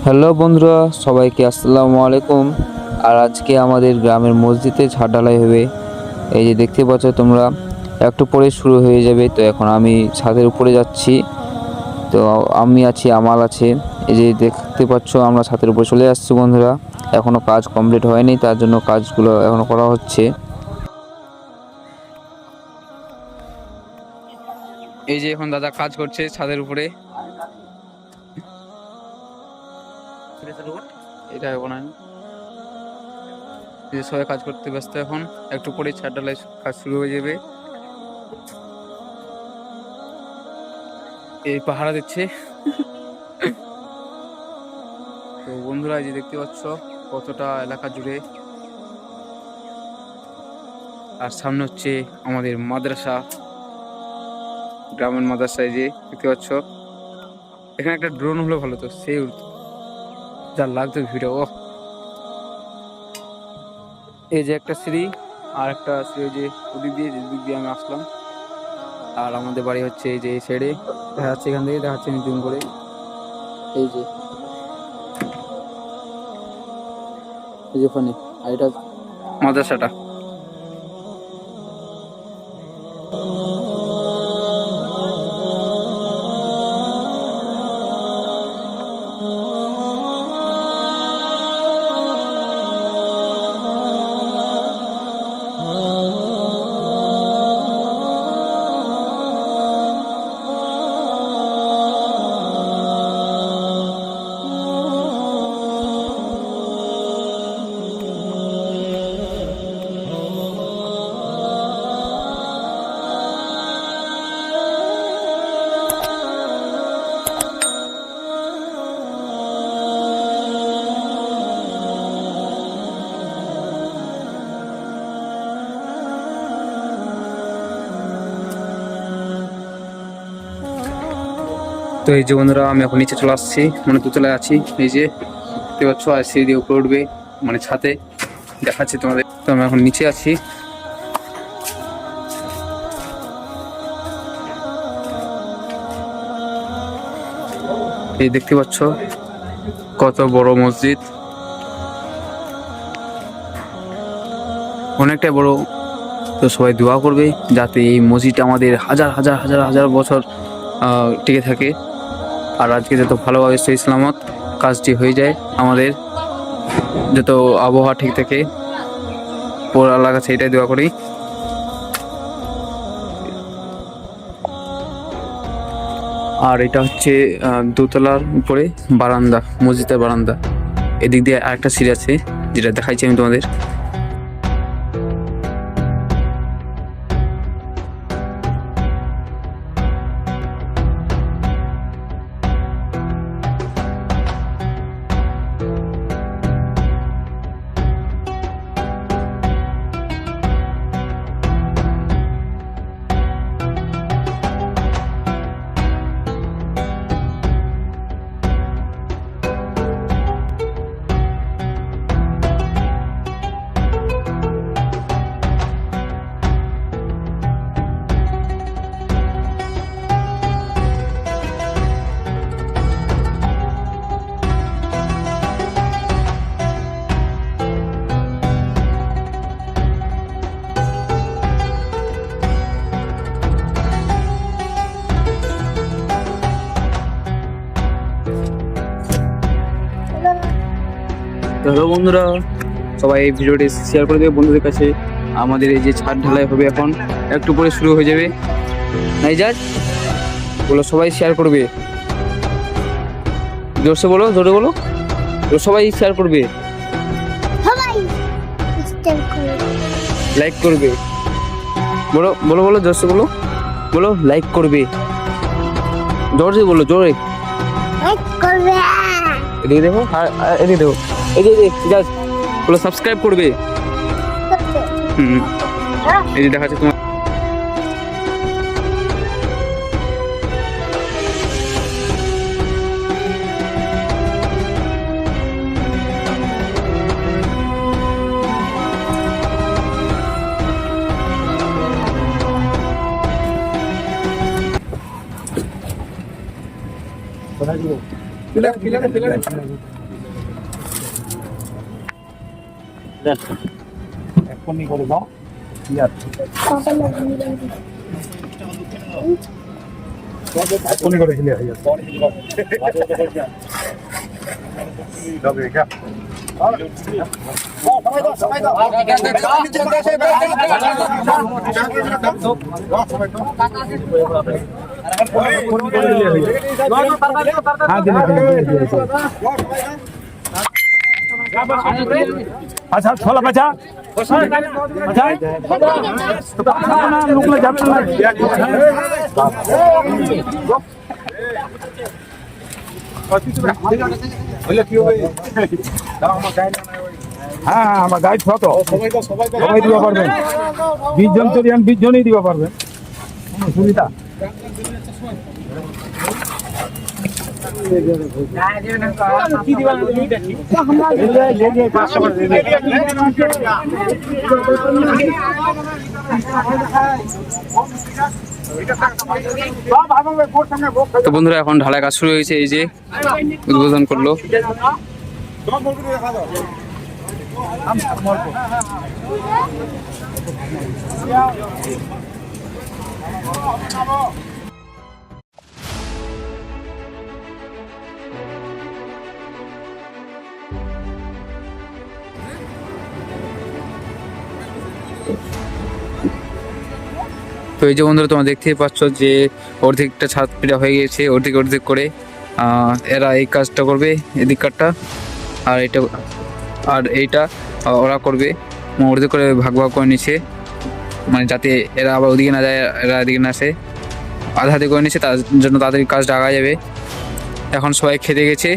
Hello বন্ধুরা, সবাইকে আসসালামু আলাইকুম। আর আজকে আমাদের গ্রামের মসজিদে ছাদ ঢালাই হবে। এই যে দেখতে পাচ্ছ তোমরা, একটু পরে শুরু হয়ে যাবে। তো এখন আমি ছাদের উপরে যাচ্ছি। তো আমি আছি, আমাল আছে। এই যে দেখতে পাচ্ছ আমরা ছাদের উপরে চলে আসছি বন্ধুরা। এখনও কাজ কমপ্লিট হয়নি, তার জন্য কাজগুলো এখনও করা হচ্ছে। এই যে এখন দাদা কাজ করছে ছাদের উপরে। এটা বানান, সবাই কাজ করতে ব্যস্ত। এখন একটু পরে ছাদ ঢালাই কাজ শুরু হয়ে যাবে। এই পাহারা দিচ্ছে। তো বন্ধুরা, এই যে দেখতে পাচ্ছ কতটা এলাকা জুড়ে। আর সামনে হচ্ছে আমাদের মাদ্রাসা, গ্রামের মাদ্রাসা। এই যে দেখতে পাচ্ছ, এখানে একটা ড্রোন হলে ভালো তো, সেই যা লাগতো ভিডিও। এই যে একটা সিঁড়ি, আর একটা সিঁড়ি যে ওদিক দিয়ে আমি আসলাম। আর আমাদের বাড়ি হচ্ছে এই যে এই সাইডে দেখা যাচ্ছে, এখান থেকে দেখা যাচ্ছে নতুন করে। এই যে ওখানে, আর এটা মাদ্রাসাটা। তো এই যে বন্ধুরা, আমি এখন নিচে চলে আসছি, মানে দোতলায় আছি। এই যে দেখতে পাচ্ছ, আর সিঁড়ি দিয়ে উপরে উঠবে, মানে ছাদে দেখাচ্ছি তোমাদের। তো আমি এখন নিচে আছি। এই দেখতে পাচ্ছ কত বড় মসজিদ, অনেকটাই বড়। তো সবাই দোয়া করবে যাতে এই মসজিদটা আমাদের হাজার হাজার হাজার হাজার বছর টিকে থাকে। আর আজকে যত ভালোভাবে সহি সালামত কাজটি হয়ে যায়, আমাদের যত আবহাওয়া ঠিক থাকে, পুরো আল্লাহর কাছে এটাই দোয়া করি। আর এটা হচ্ছে দোতলার উপরে বারান্দা, মসজিদের বারান্দা। এদিক দিয়ে আরেকটা সিঁড়ি আছে, যেটা দেখাইছি আমি তোমাদের। হ্যালো বন্ধুরা, সবাই এই ভিডিওটি শেয়ার করে দেবে বন্ধুদের কাছে। আমাদের এই যে ছাদ ঢালাই হবে, এখন একটু পরে শুরু হয়ে যাবে। নাই যাজ বলো, সবাই শেয়ার করবে, জোরসে বলো, জোরে বলো, সবাই শেয়ার করবে, লাইক করবে। বলো বলো বলো, জোরসে বলো, বলো লাইক করবে, জোরে বলো, জোরে এদিকে দেখো, এদিকে দেখো, এই যে জাস্ট বলো সাবস্ক্রাইব করবে। এই যে দেখাচ্ছে তোমার। কোথায় দিব? এখনই করে দাও এখনই করে ক্লিয়ার হয়ে যাবে আচ্ছা ছোলা বাচ্চা হ্যাঁ আমার গাইড ছত সবাই দিবা পারবেন 20 জন চলিয়ান 20 জনই দিবা পারবেন সুবিধা তো বন্ধুরা এখন ঢালাই কাজ শুরু হয়েছে, এই যে উদ্বোধন করলো। তো এই যে বন্ধুরা তোমরা দেখতেই পাচ্ছ যে অর্ধেকটা ছাদ পিটা হয়ে গেছে, অর্ধেক করে এরা এই কাজটা করবে, এদিক কাঠটা আর এইটা ওরা করবে, অর্ধেক করে ভাগ করে নিচ্ছে, মানে যাতে এরা আবার ওদিকে না যায়, এরা এদিকে না আসে, আধা আধি করে নিচ্ছে, তার জন্য তাদের কাজটা আগা যাবে। এখন সবাই খেতে গেছে।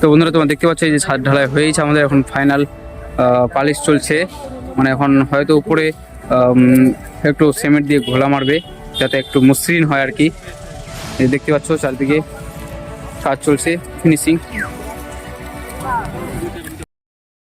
তো বন্ধুরা তোমরা দেখতে পাচ্ছ যে ছাদ ঢালাই হয়েছে আমাদের, এখন ফাইনাল পালিশ চলছে, মানে এখন হয়তো উপরে একটু সিমেন্ট দিয়ে ঘোলা মারবে যাতে একটু মসৃণ হয় আর কি। দেখতে পাচ্ছ চারদিকে কাজ চলছে, ফিনিশিং।